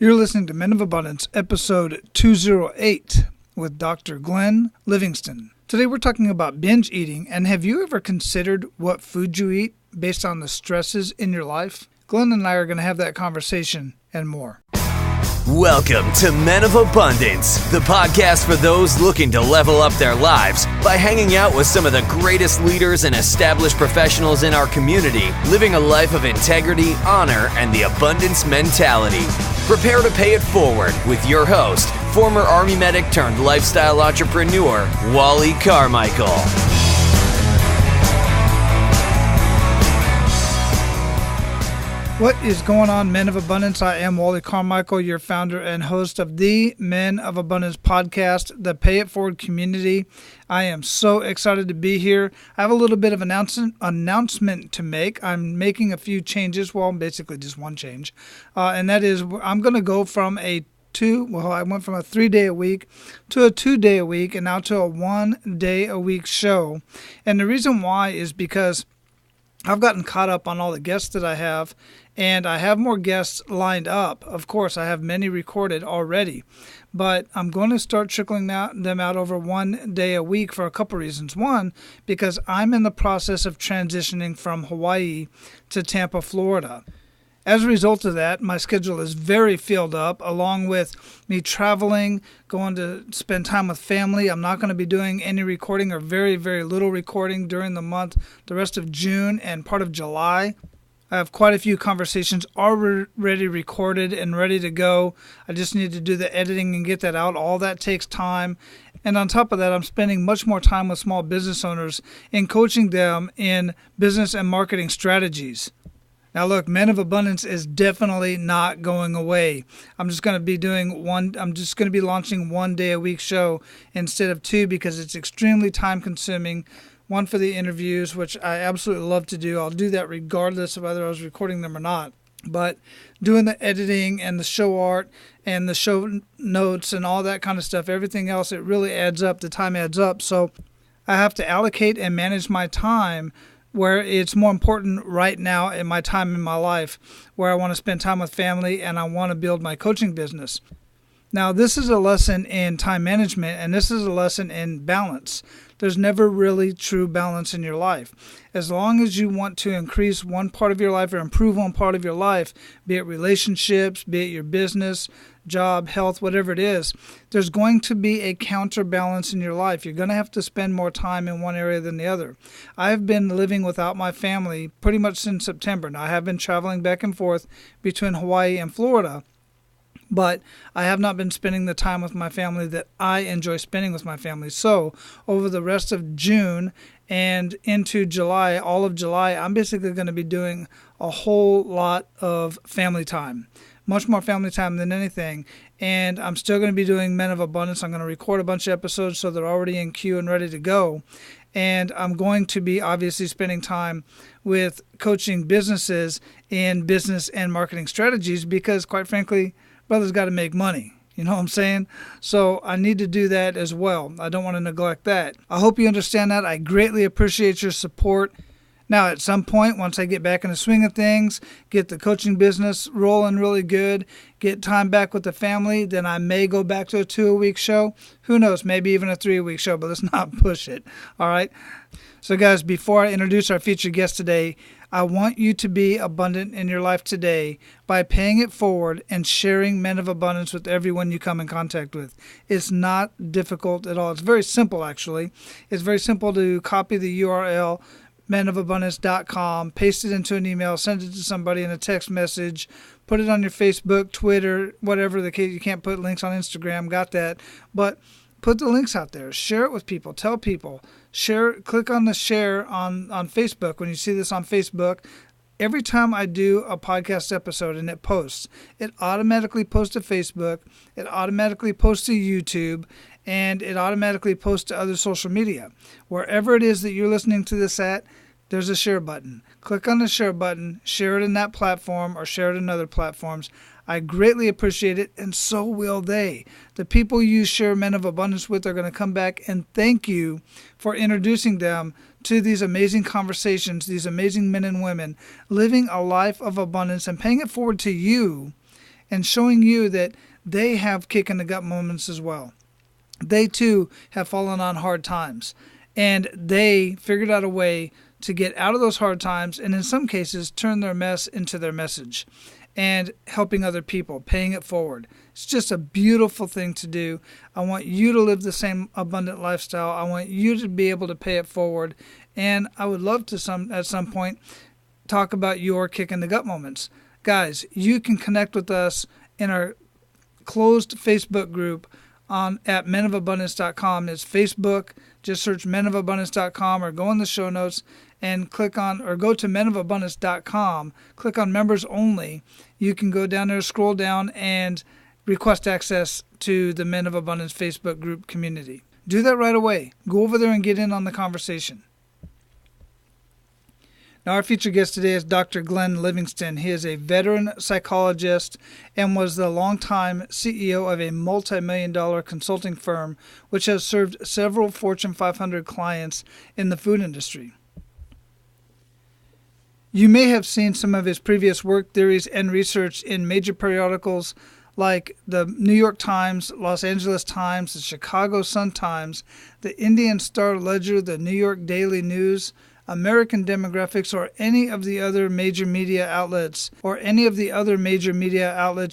You're listening to Men of Abundance, episode 208, with Dr. Glenn Livingston. Today we're talking about binge eating, and have you ever considered what food you eat based on the stresses in your life? Glenn and I are going to have that conversation and more. Welcome to Men of Abundance, the podcast for those looking to level up their lives by hanging out with some of the greatest leaders and established professionals in our community, living a life of integrity, honor, and the abundance mentality. Prepare to pay it forward with your host, former Army medic turned lifestyle entrepreneur, Wally Carmichael. What is going on, Men of Abundance? I am Wally Carmichael, your founder and host of the Men of Abundance podcast, the Pay It Forward community. I am so excited to be here. I have a little bit of an announcement to make. I'm making a few changes, well, basically just one change, and that is I'm going to go from I went from a 3-day-a-week to a 2-day-a-week and now to a 1-day-a-week show. And the reason why is because I've gotten caught up on all the guests that I have, and I have more guests lined up. Of course, I have many recorded already, but I'm going to start trickling them out over 1 day a week for a couple reasons. One, because I'm in the process of transitioning from Hawaii to Tampa, Florida. As a result of that, my schedule is very filled up, along with me traveling, going to spend time with family. I'm not going to be doing any recording or very, very little recording during the rest of June and part of July. I have quite a few conversations already recorded and ready to go. I just need to do the editing and get that out. All that takes time. And on top of that, I'm spending much more time with small business owners and coaching them in business and marketing strategies. Now look, Men of Abundance is definitely not going away. I'm just going to be launching 1 day a week show instead of 2 because it's extremely time consuming. One for the interviews, which I absolutely love to do. I'll do that regardless of whether I was recording them or not. But doing the editing and the show art and the show notes and all that kind of stuff, everything else, it really adds up. The time adds up. So I have to allocate and manage my time where it's more important right now in my time in my life, where I want to spend time with family and I want to build my coaching business. Now, this is a lesson in time management, and this is a lesson in balance. There's never really true balance in your life. As long as you want to increase one part of your life or improve one part of your life, be it relationships, be it your business, job, health, whatever it is, there's going to be a counterbalance in your life. You're going to have to spend more time in one area than the other. I've been living without my family pretty much since September. Now, I have been traveling back and forth between Hawaii and Florida, but I have not been spending the time with my family that I enjoy spending with my family. So over the rest of June and into July, all of July, I'm basically going to be doing a whole lot of family time. Much more family time than anything. And I'm still going to be doing Men of Abundance. I'm going to record a bunch of episodes so they're already in queue and ready to go. And I'm going to be obviously spending time with coaching businesses in business and marketing strategies because, quite frankly, brother's got to make money. You know what I'm saying? So I need to do that as well. I don't want to neglect that. I hope you understand that. I greatly appreciate your support. Now, at some point, once I get back in the swing of things, get the coaching business rolling really good, get time back with the family, then I may go back to a 2-a-week show. Who knows? Maybe even a 3-a-week show, but let's not push it. All right? So, guys, before I introduce our featured guest today, I want you to be abundant in your life today by paying it forward and sharing Men of Abundance with everyone you come in contact with. It's not difficult at all. It's very simple, actually. It's very simple to copy the URL, menofabundance.com, paste it into an email, send it to somebody in a text message, put it on your Facebook, Twitter, whatever the case. You can't put links on Instagram, got that. But put the links out there. Share it with people. Tell people. Share. Click on the share on Facebook. When you see this on Facebook, every time I do a podcast episode and it posts, it automatically posts to Facebook, it automatically posts to YouTube, and it automatically posts to other social media. Wherever it is that you're listening to this at, there's a share button. Click on the share button, share it in that platform or share it in other platforms. I greatly appreciate it, and so will they. The people you share Men of Abundance with are going to come back and thank you for introducing them to these amazing conversations, these amazing men and women living a life of abundance and paying it forward to you and showing you that they have kick in the gut moments as well. They too have fallen on hard times, and they figured out a way to get out of those hard times, and in some cases turn their mess into their message and helping other people, paying it forward. It's just a beautiful thing to do. I want you to live the same abundant lifestyle. I want you to be able to pay it forward, and I would love to at some point talk about your kick in the gut moments. Guys, you can connect with us in our closed Facebook group at menofabundance.com. It's Facebook. Just search menofabundance.com or go in the show notes and click on, or go to menofabundance.com, click on members only. You can go down there, scroll down, and request access to the Men of Abundance Facebook group community. Do that right away. Go over there and get in on the conversation. Now, our featured guest today is Dr. Glenn Livingston. He is a veteran psychologist and was the longtime CEO of a multi-million-dollar consulting firm, which has served several Fortune 500 clients in the food industry. You may have seen some of his previous work, theories, and research in major periodicals like the New York Times, Los Angeles Times, the Chicago Sun-Times, the Indian Star Ledger, the New York Daily News, American Demographics, or any of the other major media outlets,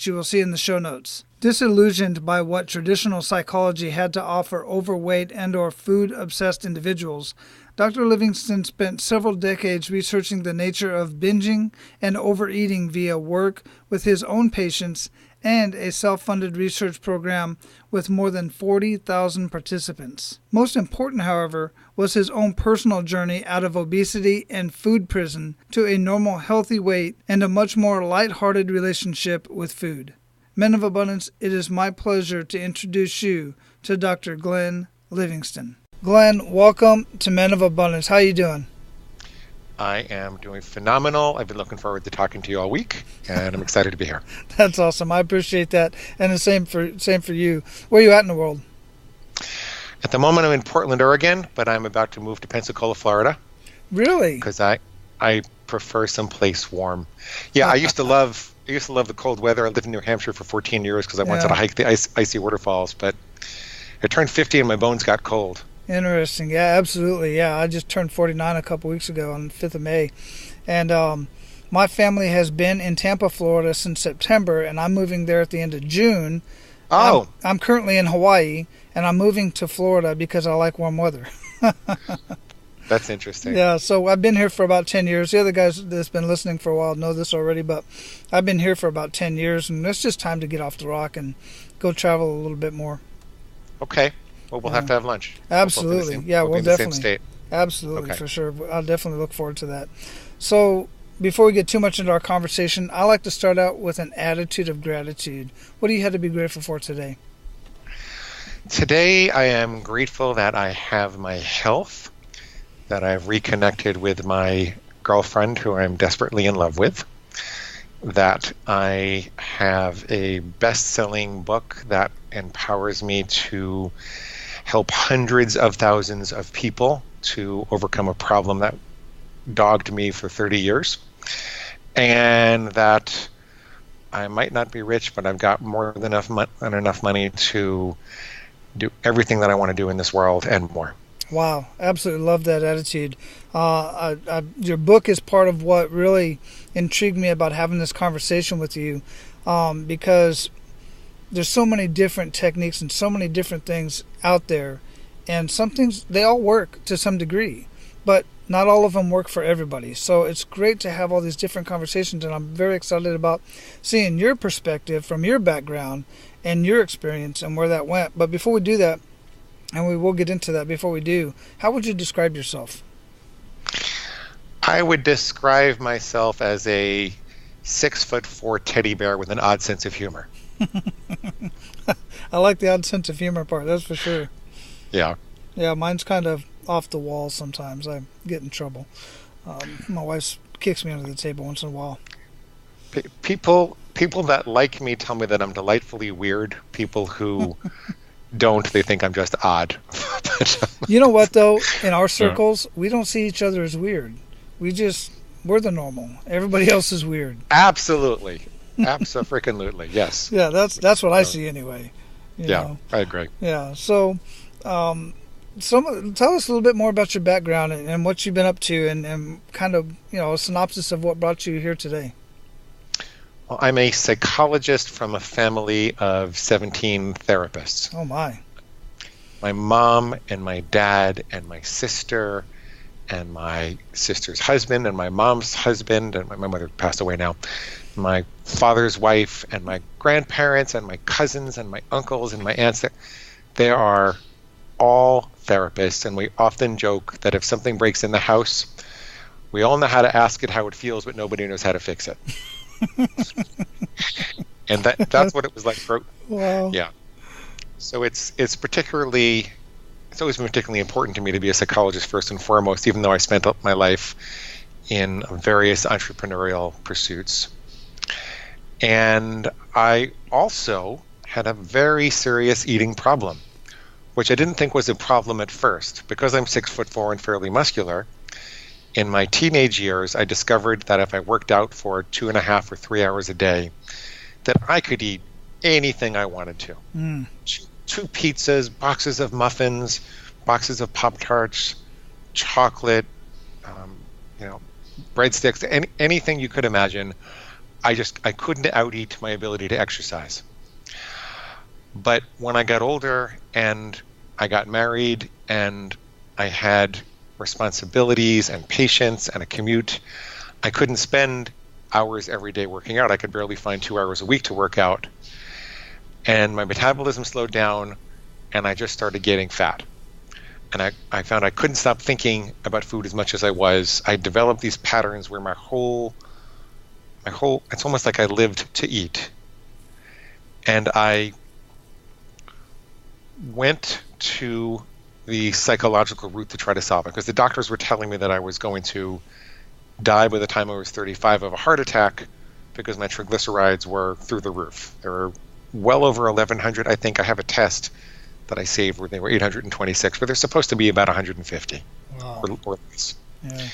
you will see in the show notes. Disillusioned by what traditional psychology had to offer overweight and/or food-obsessed individuals, Dr. Livingston spent several decades researching the nature of binging and overeating via work with his own patients and a self-funded research program with more than 40,000 participants. Most important, however, was his own personal journey out of obesity and food prison to a normal, healthy weight and a much more lighthearted relationship with food. Men of Abundance, it is my pleasure to introduce you to Dr. Glenn Livingston. Glenn, welcome to Men of Abundance. How are you doing? I am doing phenomenal. I've been looking forward to talking to you all week, and I'm excited to be here. That's awesome. I appreciate that, and the same for you. Where are you at in the world? At the moment, I'm in Portland, Oregon, but I'm about to move to Pensacola, Florida. Really? Because I prefer someplace warm. Yeah, I used to love the cold weather. I lived in New Hampshire for 14 years because I wanted to hike the icy waterfalls, but I turned 50 and my bones got cold. Interesting. Yeah, absolutely. Yeah, I just turned 49 a couple weeks ago on the 5th of May. And my family has been in Tampa, Florida since September, and I'm moving there at the end of June. Oh. I'm currently in Hawaii, and I'm moving to Florida because I like warm weather. That's interesting. Yeah, so I've been here for about 10 years. The other guys that's been listening for a while know this already, but I've been here for about 10 years, and it's just time to get off the rock and go travel a little bit more. Okay. Well, we'll have to have lunch. Absolutely. We'll definitely. The same state. Absolutely, okay. For sure. I'll definitely look forward to that. So before we get too much into our conversation, I like to start out with an attitude of gratitude. What do you have to be grateful for today? Today, I am grateful that I have my health, that I've reconnected with my girlfriend who I'm desperately in love with, that I have a best-selling book that empowers me to help hundreds of thousands of people to overcome a problem that dogged me for 30 years, and that I might not be rich, but I've got more than enough money to do everything that I want to do in this world and more. Wow, absolutely love that attitude. Your book is part of what really intrigued me about having this conversation with you, because there's so many different techniques and so many different things out there, and some things, they all work to some degree, but not all of them work for everybody. So it's great to have all these different conversations, and I'm very excited about seeing your perspective from your background and your experience and where that went. But before we do that, and we will get into that, before we do, how would you describe yourself? I would describe myself as a 6'4" teddy bear with an odd sense of humor. I like the odd sense of humor part, that's for sure. Yeah. Yeah, mine's kind of off the wall sometimes. I get in trouble. My wife kicks me under the table once in a while. People that like me tell me that I'm delightfully weird. People who don't, they think I'm just odd. You know what, though? In our circles, we don't see each other as weird. We're the normal. Everybody else is weird. Absolutely. Abso-freaking-lutely, yes. Yeah, that's what I see anyway. You know? I agree. Yeah. So, tell us a little bit more about your background and what you've been up to, and kind of, a synopsis of what brought you here today. Well, I'm a psychologist from a family of 17 therapists. Oh, my. My mom and my dad and my sister and my sister's husband and my mom's husband, and my mother passed away now, my father's wife and my grandparents and my cousins and my uncles and my aunts, they are all therapists, and we often joke that if something breaks in the house, we all know how to ask it how it feels, but nobody knows how to fix it. And that's what it was like for. Wow. Yeah. So it's always been particularly important to me to be a psychologist first and foremost, even though I spent my life in various entrepreneurial pursuits. And I also had a very serious eating problem, which I didn't think was a problem at first. Because I'm 6'4" and fairly muscular, in my teenage years, I discovered that if I worked out for 2.5 or 3 hours a day, that I could eat anything I wanted to. 2 pizzas, boxes of muffins, boxes of Pop-Tarts, chocolate, breadsticks, anything you could imagine. I couldn't out-eat my ability to exercise. But when I got older and I got married and I had responsibilities and patients and a commute, I couldn't spend hours every day working out. I could barely find 2 hours a week to work out. And my metabolism slowed down, and I just started getting fat. And I found I couldn't stop thinking about food as much as I was. I developed these patterns where my whole, it's almost like I lived to eat. And I went to the psychological route to try to solve it, because the doctors were telling me that I was going to die by the time I was 35 of a heart attack because my triglycerides were through the roof. They were well over 1,100. I think I have a test that I saved where they were 826, but they're supposed to be about 150. Wow. Or less. Yeah.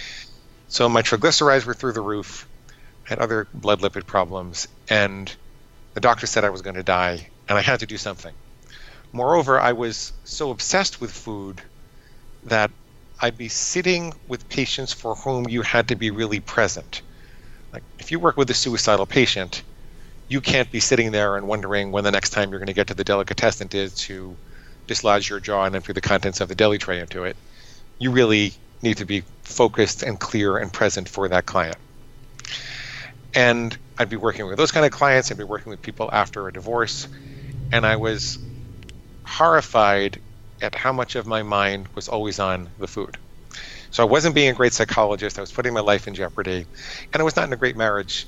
So my triglycerides were through the roof. I had other blood lipid problems, and the doctor said I was going to die, and I had to do something. Moreover, I was so obsessed with food that I'd be sitting with patients for whom you had to be really present. Like, if you work with a suicidal patient, you can't be sitting there and wondering when the next time you're going to get to the delicatessen is to dislodge your jaw and empty the contents of the deli tray into it. You really need to be focused and clear and present for that client. And I'd be working with those kind of clients. I'd be working with people after a divorce. And I was horrified at how much of my mind was always on the food. So I wasn't being a great psychologist. I was putting my life in jeopardy. And I was not in a great marriage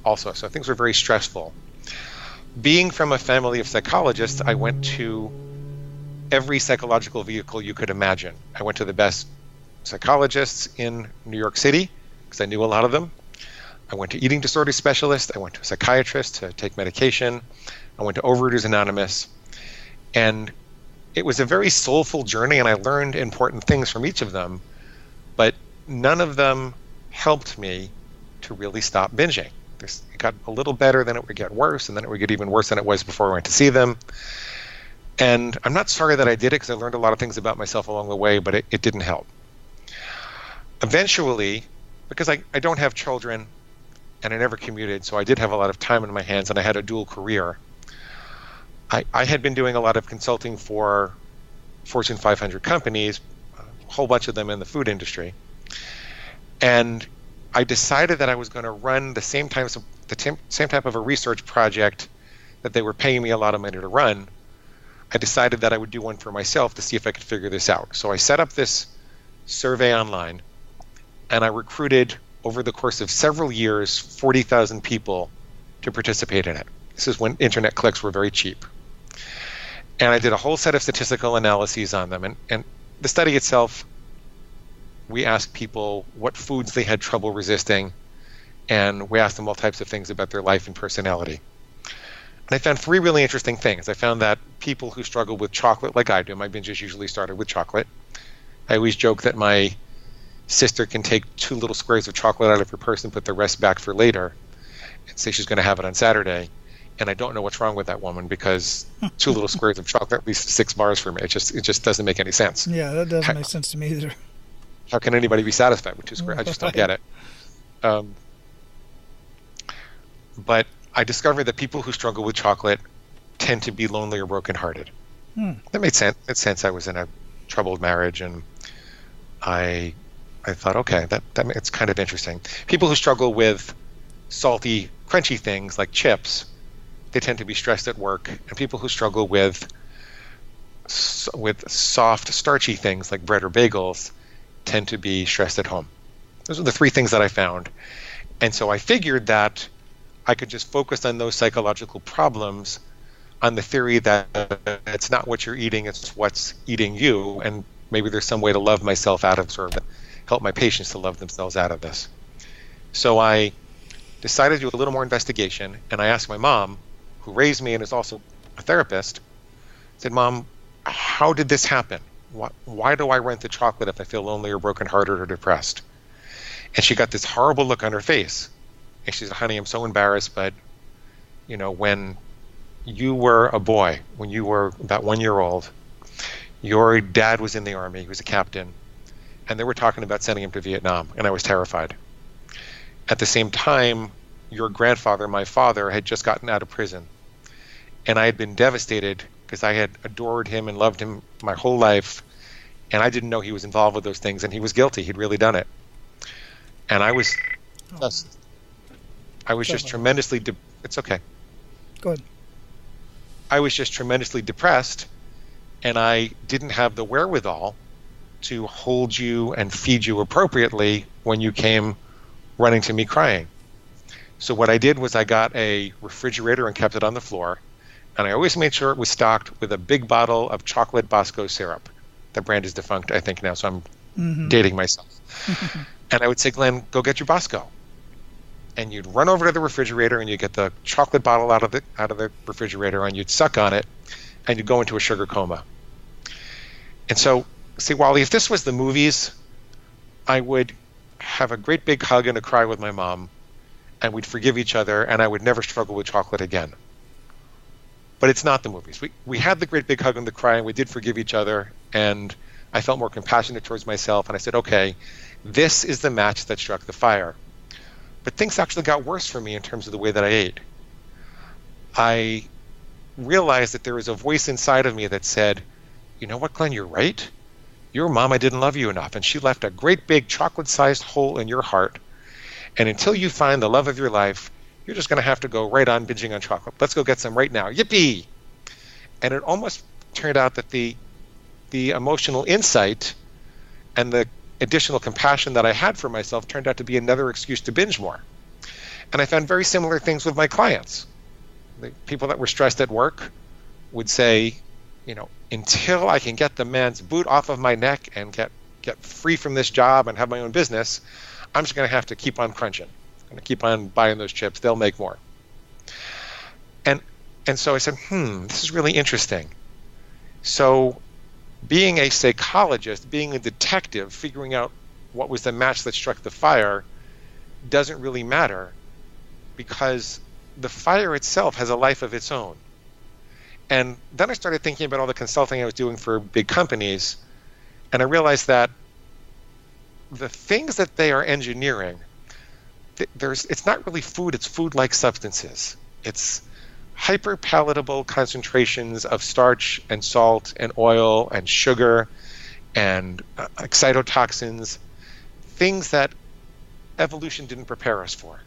also. So things were very stressful. Being from a family of psychologists, I went to every psychological vehicle you could imagine. I went to the best psychologists in New York City because I knew a lot of them. I went to eating disorder specialists. I went to a psychiatrist to take medication. I went to Overeaters Anonymous. And it was a very soulful journey, and I learned important things from each of them, but none of them helped me to really stop binging. It got a little better, then it would get worse, and then it would get even worse than it was before I went to see them. And I'm not sorry that I did it, because I learned a lot of things about myself along the way, but it didn't help. Eventually, because I don't have children, and I never commuted, so I did have a lot of time in my hands, and I had a dual career. I had been doing a lot of consulting for Fortune 500 companies, a whole bunch of them in the food industry. And I decided that I was going to run the same type of a research project that they were paying me a lot of money to run. I decided that I would do one for myself to see if I could figure this out. So I set up this survey online, and I recruited, over the course of several years, 40,000 people to participate in it. This is when internet clicks were very cheap. And I did a whole set of statistical analyses on them. And the study itself, we asked people what foods they had trouble resisting, and we asked them all types of things about their life and personality. And I found 3 really interesting things. I found that people who struggle with chocolate, like I do, my binges usually started with chocolate. I always joke that my sister can take 2 little squares of chocolate out of her purse and put the rest back for later. and say she's going to have it on Saturday, and I don't know what's wrong with that woman because 2 little squares of chocolate, at least 6 bars for me. It just doesn't make any sense. Yeah, that doesn't make sense to me either. How can anybody be satisfied with 2 squares? I just don't get it. But I discovered that people who struggle with chocolate tend to be lonely or brokenhearted. That made sense. It made sense. I was in a troubled marriage, and I thought, okay, that it's kind of interesting. People who struggle with salty, crunchy things like chips, they tend to be stressed at work, and people who struggle with soft, starchy things like bread or bagels tend to be stressed at home. Those are the 3 things that I found, and so I figured that I could just focus on those psychological problems on the theory that it's not what you're eating, it's what's eating you, and maybe there's some way to love myself out of sort of help my patients to love themselves out of this. So I decided to do a little more investigation, and I asked my mom, who raised me and is also a therapist, I said, Mom, how did this happen? Why do I rent the chocolate if I feel lonely or brokenhearted or depressed? And she got this horrible look on her face. And she said, honey, I'm so embarrassed, but when you were a boy, when you were about 1 year old, your dad was in the Army, he was a captain, and they were talking about sending him to Vietnam, and I was terrified. At the same time, your grandfather, my father, had just gotten out of prison, and I had been devastated because I had adored him and loved him my whole life, and I didn't know he was involved with those things, and he was guilty. He'd really done it. And I was just tremendously it's okay. Go ahead. I was just tremendously depressed, and I didn't have the wherewithal to hold you and feed you appropriately when you came running to me crying. So what I did was I got a refrigerator and kept it on the floor, and I always made sure it was stocked with a big bottle of chocolate Bosco syrup. The brand is defunct, I think, now, so I'm dating myself. And I would say, Glenn, go get your Bosco. And you'd run over to the refrigerator and you'd get the chocolate bottle out of the refrigerator, and you'd suck on it, and you'd go into a sugar coma. And so, see, Wally, if this was the movies, I would have a great big hug and a cry with my mom, and we'd forgive each other, and I would never struggle with chocolate again. But it's not the movies. We had the great big hug and the cry, and we did forgive each other, and I felt more compassionate towards myself, and I said, okay, this is the match that struck the fire. But things actually got worse for me in terms of the way that I ate. I realized that there was a voice inside of me that said, you know what, Glenn, you're right. Your mama didn't love you enough, and she left a great big chocolate-sized hole in your heart. And until you find the love of your life, you're just going to have to go right on binging on chocolate. Let's go get some right now. Yippee! And it almost turned out that the emotional insight and the additional compassion that I had for myself turned out to be another excuse to binge more. And I found very similar things with my clients. The people that were stressed at work would say, until I can get the man's boot off of my neck and get free from this job and have my own business, I'm just going to have to keep on crunching. I'm going to keep on buying those chips. They'll make more. And so I said, this is really interesting. So being a psychologist, being a detective, figuring out what was the match that struck the fire doesn't really matter, because the fire itself has a life of its own. And then I started thinking about all the consulting I was doing for big companies, and I realized that the things that they are engineering, it's not really food, it's food-like substances. It's hyper-palatable concentrations of starch and salt and oil and sugar and excitotoxins, things that evolution didn't prepare us for.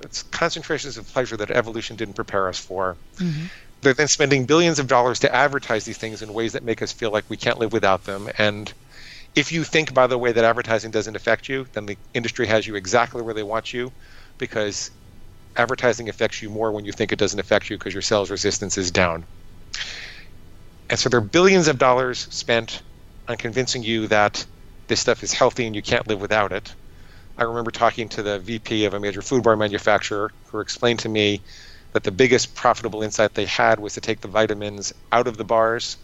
It's concentrations of pleasure that evolution didn't prepare us for. Mm-hmm. They're then spending billions of dollars to advertise these things in ways that make us feel like we can't live without them. And if you think, by the way, that advertising doesn't affect you, then the industry has you exactly where they want you, because advertising affects you more when you think it doesn't affect you because your sales resistance is down. And so there are billions of dollars spent on convincing you that this stuff is healthy and you can't live without it. I remember talking to the VP of a major food bar manufacturer who explained to me that the biggest profitable insight they had was to take the vitamins out of the bars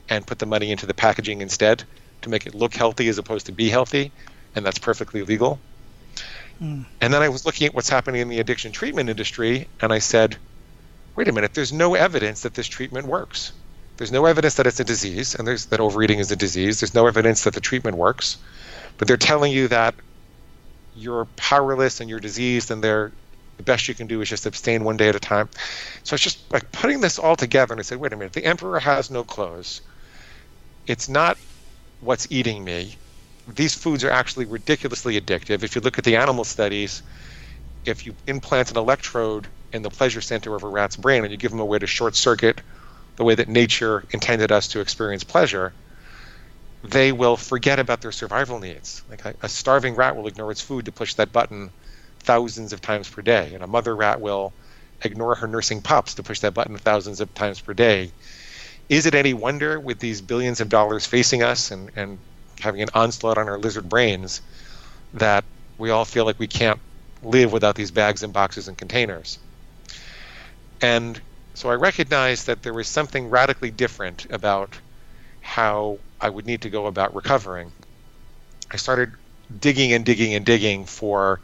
and put the money into the packaging instead to make it look healthy as opposed to be healthy, and that's perfectly legal. And then I was looking at what's happening in the addiction treatment industry, and I said, wait a minute, there's no evidence that this treatment works. There's no evidence that it's a disease, and that overeating is a disease. There's no evidence that the treatment works. But they're telling you that you're powerless and you're diseased, and the best you can do is just abstain one day at a time. So it's just like putting this all together, and I said, wait a minute, the emperor has no clothes. It's not what's eating me. These foods are actually ridiculously addictive. If you look at the animal studies, if you implant an electrode in the pleasure center of a rat's brain and you give them a way to short circuit the way that nature intended us to experience pleasure, they will forget about their survival needs. Like a starving rat will ignore its food to push that button thousands of times per day, and a mother rat will ignore her nursing pups to push that button thousands of times per day. Is it any wonder, with these billions of dollars facing us and having an onslaught on our lizard brains, that we all feel like we can't live without these bags and boxes and containers? And so I recognized that there was something radically different about how I would need to go about recovering. I started digging and digging and digging for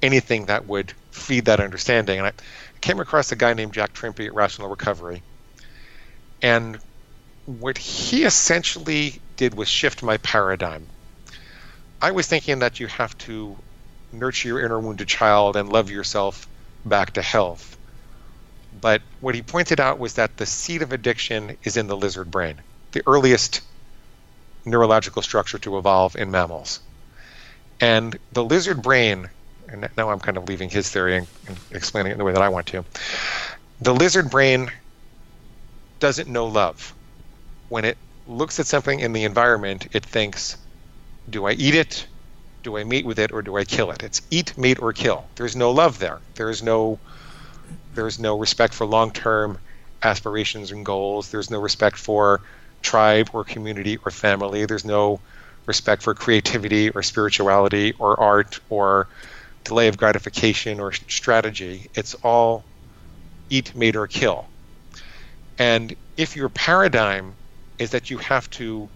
anything that would feed that understanding. And I came across a guy named Jack Trimpe at Rational Recovery. And what he essentially did was shift my paradigm. I was thinking that you have to nurture your inner wounded child and love yourself back to health. But what he pointed out was that the seed of addiction is in the lizard brain, the earliest neurological structure to evolve in mammals. And the lizard brain, and now I'm kind of leaving his theory and explaining it in the way that I want to, the lizard brain doesn't know love. When it looks at something in the environment, it thinks, do I eat it, do I mate with it, or do I kill it? It's eat, mate, or kill. There's no love there. There's no respect for long-term aspirations and goals. There's no respect for tribe or community or family. There's no respect for creativity or spirituality or art or delay of gratification or strategy. It's all eat, mate, or kill. And if your paradigm is that you have to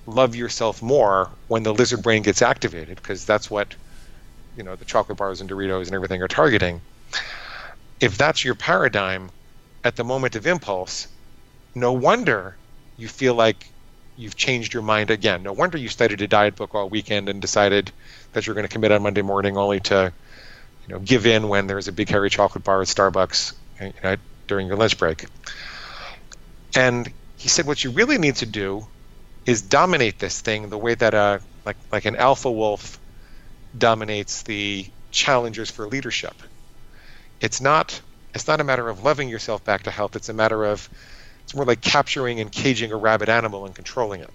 love yourself more when the lizard brain gets activated, because that's what, the chocolate bars and Doritos and everything are targeting. If that's your paradigm at the moment of impulse, no wonder you feel like you've changed your mind again. No wonder you studied a diet book all weekend and decided that you're going to commit on Monday morning only to, give in when there's a big hairy chocolate bar at Starbucks during your lunch break. And he said, what you really need to do is dominate this thing the way that like an alpha wolf dominates the challengers for leadership. It's not a matter of loving yourself back to health. It's more like capturing and caging a rabid animal and controlling it.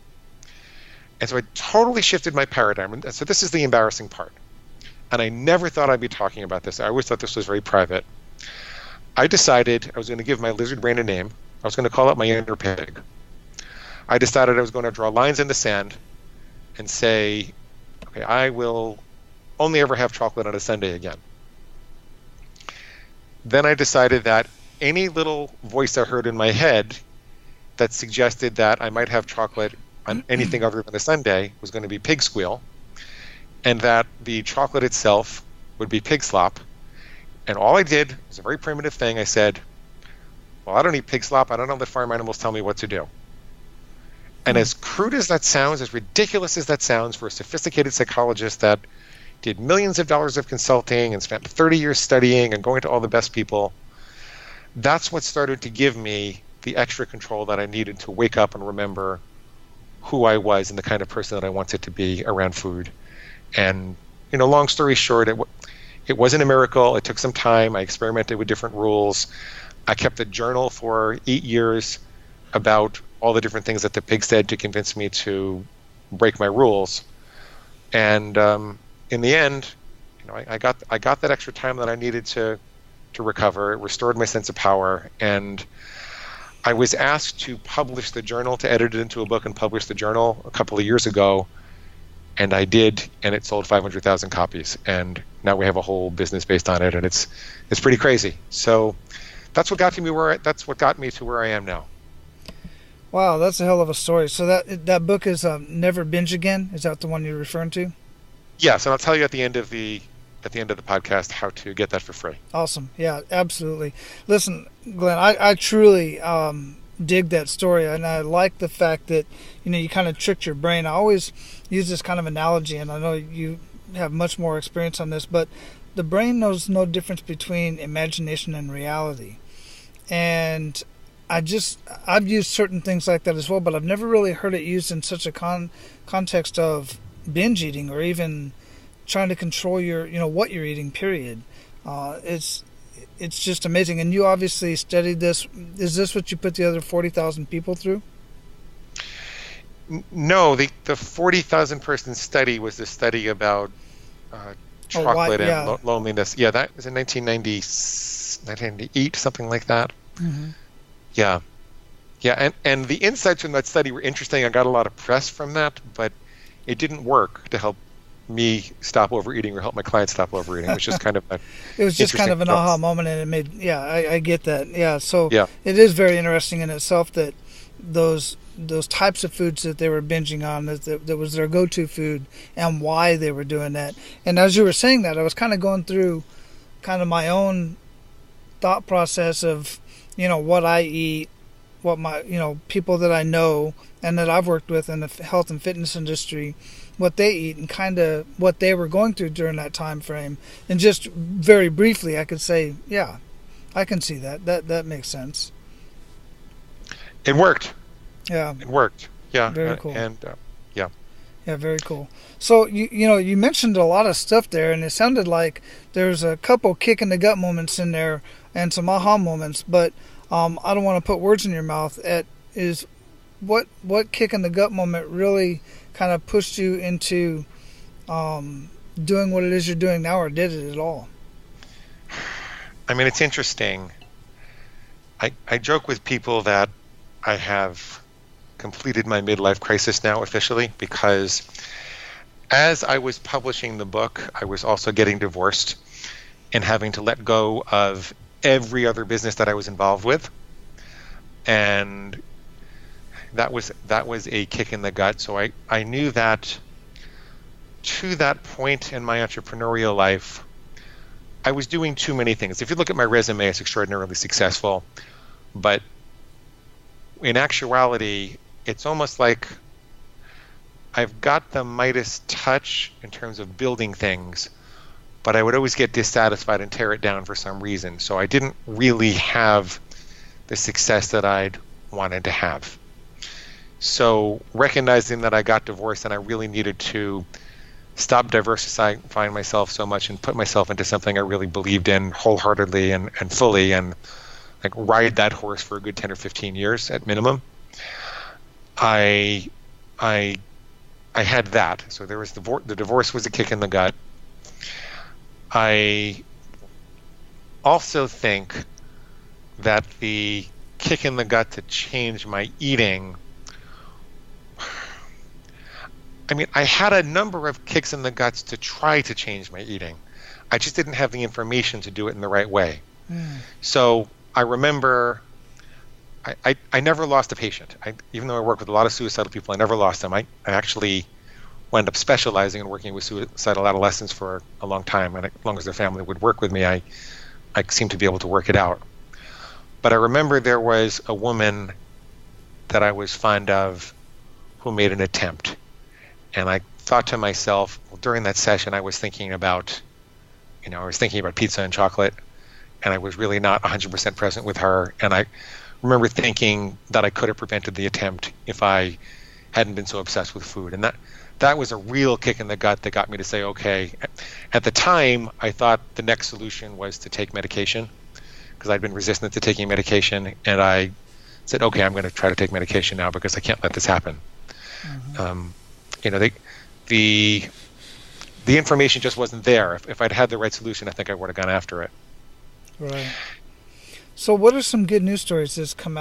And so I totally shifted my paradigm. And so this is the embarrassing part. And I never thought I'd be talking about this. I always thought this was very private. I decided I was going to give my lizard brain a name. I was going to call it my inner pig. I decided I was going to draw lines in the sand and say, okay, I will only ever have chocolate on a Sunday again. Then I decided that any little voice I heard in my head that suggested that I might have chocolate on anything other than a Sunday was going to be pig squeal, and that the chocolate itself would be pig slop. And all I did was a very primitive thing. I said, well, I don't eat pig slop. I don't know that farm animals tell me what to do. And as crude as that sounds, as ridiculous as that sounds for a sophisticated psychologist that did millions of dollars of consulting and spent 30 years studying and going to all the best people, that's what started to give me the extra control that I needed to wake up and remember who I was and the kind of person that I wanted to be around food. And, long story short, it wasn't a miracle. It took some time. I experimented with different rules. I kept a journal for 8 years about all the different things that the pig said to convince me to break my rules. And in the end, I got that extra time that I needed to recover. It restored my sense of power. And I was asked to publish the journal, to edit it into a book and publish the journal a couple of years ago. And I did, and it sold 500,000 copies. And now we have a whole business based on it, and it's pretty crazy. So that's what got me to where I am now. Wow, that's a hell of a story. So that book is Never Binge Again. Is that the one you're referring to? Yes, and I'll tell you at the end of the at the end of the podcast how to get that for free. Awesome. Yeah, absolutely. Listen, Glenn, I truly dig that story, and I like the fact that you kind of tricked your brain. I always use this kind of analogy, and I know you have much more experience on this, but the brain knows no difference between imagination and reality. And I've used certain things like that as well, but I've never really heard it used in such a context of binge eating or even trying to control your what you're eating, period. It's just amazing. And you obviously studied this. Is this what you put the other 40,000 people through? No, the 40,000 person study was the study about chocolate and loneliness. Yeah, that was in 1998, something like that. Mm-hmm. Yeah. And the insights from that study were interesting. I got a lot of press from that, but it didn't work to help me stop overeating or help my clients stop overeating. It was just kind of an aha moment, and it made I get that. Yeah, so yeah. It is very interesting in itself that those types of foods that they were binging on, that was their go-to food, and why they were doing that. And as you were saying that, I was kind of going through kind of my own thought process of what I eat, what my people that I know and that I've worked with in the health and fitness industry, what they eat and kind of what they were going through during that time frame. And just very briefly, I could say, yeah, I can see that makes sense. It worked. Yeah. It worked. Yeah. Very cool. Yeah, very cool. So you mentioned a lot of stuff there, and it sounded like there's a couple kick in the gut moments in there and some aha moments, but I don't want to put words in your mouth. What kick in the gut moment really kind of pushed you into doing what it is you're doing now, or did it at all? I mean, it's interesting. I joke with people that I have completed my midlife crisis now officially, because as I was publishing the book, I was also getting divorced and having to let go of every other business that I was involved with. And that was a kick in the gut. So I knew that to that point in my entrepreneurial life, I was doing too many things. If you look at my resume, it's extraordinarily successful. But in actuality, it's almost like I've got the Midas touch in terms of building things, but I would always get dissatisfied and tear it down for some reason. So I didn't really have the success that I'd wanted to have. So recognizing that I got divorced and I really needed to stop diversifying myself so much and put myself into something I really believed in wholeheartedly and fully, and like ride that horse for a good 10 or 15 years at minimum. I had that. So there was the divorce was a kick in the gut. I also think that the kick in the gut to change my eating, I mean, I had a number of kicks in the guts to try to change my eating. I just didn't have the information to do it in the right way. So I remember I never lost a patient. Even though I work with a lot of suicidal people, I never lost them. I actually wound up specializing in working with suicidal adolescents for a long time, and as long as their family would work with me, I seemed to be able to work it out. But I remember there was a woman that I was fond of who made an attempt. And I thought to myself, well, during that session, I was thinking about pizza and chocolate, and I was really not 100% present with her. And I remember thinking that I could have prevented the attempt if I hadn't been so obsessed with food. And that was a real kick in the gut that got me to say, okay. At the time, I thought the next solution was to take medication, because I'd been resistant to taking medication. And I said, okay, I'm going to try to take medication now because I can't let this happen. Mm-hmm. The information just wasn't there. If I'd had the right solution, I think I would have gone after it. Right. So what are some good news stories that's come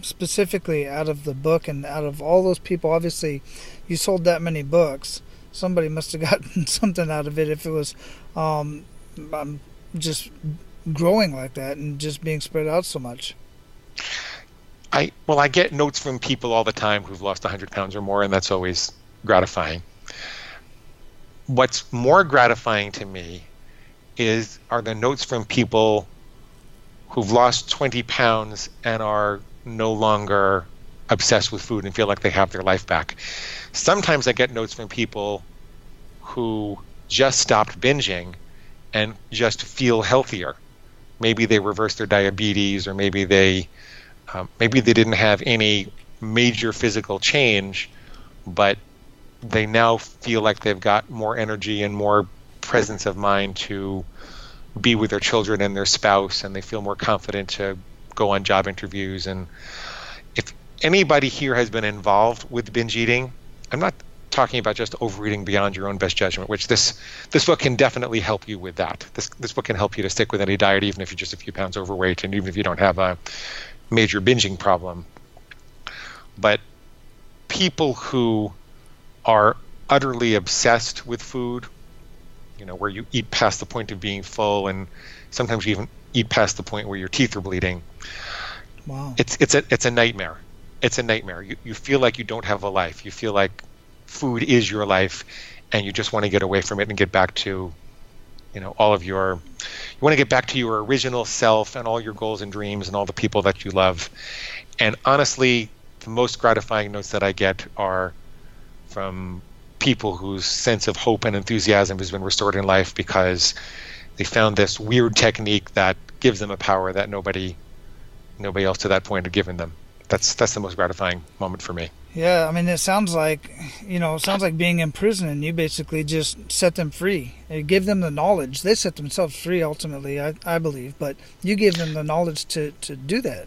specifically out of the book and out of all those people? Obviously, you sold that many books. Somebody must have gotten something out of it if it was just growing like that and just being spread out so much. I get notes from people all the time who've lost 100 pounds or more, and that's always gratifying. What's more gratifying to me are the notes from people who've lost 20 pounds and are no longer obsessed with food and feel like they have their life back. Sometimes I get notes from people who just stopped binging and just feel healthier. Maybe they reversed their diabetes, or maybe they didn't have any major physical change, but they now feel like they've got more energy and more presence of mind to be with their children and their spouse, and they feel more confident to go on job interviews. And if anybody here has been involved with binge eating, I'm not talking about just overeating beyond your own best judgment, which this book can definitely help you with that. This book can help you to stick with any diet, even if you're just a few pounds overweight and even if you don't have a major binging problem. But people who are utterly obsessed with food, where you eat past the point of being full, and sometimes you even eat past the point where your teeth are bleeding. Wow. It's a nightmare. It's a nightmare. You feel like you don't have a life. You feel like food is your life, and you just want to get away from it and get back to, you want to get back to your original self and all your goals and dreams and all the people that you love. And honestly, the most gratifying notes that I get are from people whose sense of hope and enthusiasm has been restored in life because they found this weird technique that gives them a power that nobody else to that point had given them. That's the most gratifying moment for me. Yeah, I mean, it sounds like being in prison, and you basically just set them free. You give them the knowledge. They set themselves free ultimately, I believe, but you give them the knowledge to do that.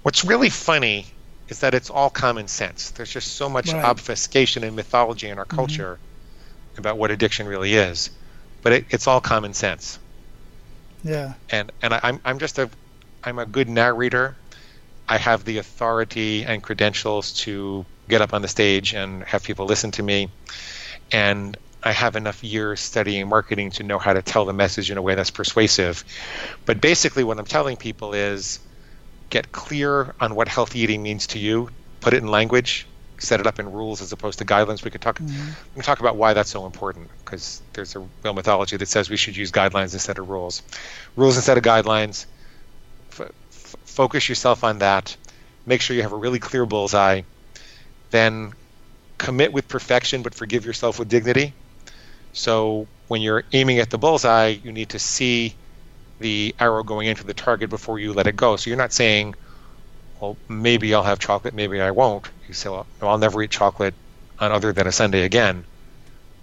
What's really funny is that it's all common sense. There's just so much obfuscation and mythology in our culture about what addiction really is, but it's all common sense. Yeah. And I'm a good narrator. I have the authority and credentials to get up on the stage and have people listen to me. And I have enough years studying marketing to know how to tell the message in a way that's persuasive. But basically what I'm telling people is get clear on what healthy eating means to you, put it in language, set it up in rules as opposed to guidelines. We can talk about why that's so important, because there's a real mythology that says we should use guidelines instead of rules. Rules instead of guidelines. Focus yourself on that. Make sure you have a really clear bullseye. Then commit with perfection, but forgive yourself with dignity. So when you're aiming at the bullseye, you need to see the arrow going into the target before you let it go. So you're not saying, well, maybe I'll have chocolate, maybe I won't. You say, well, no, I'll never eat chocolate on other than a Sunday again.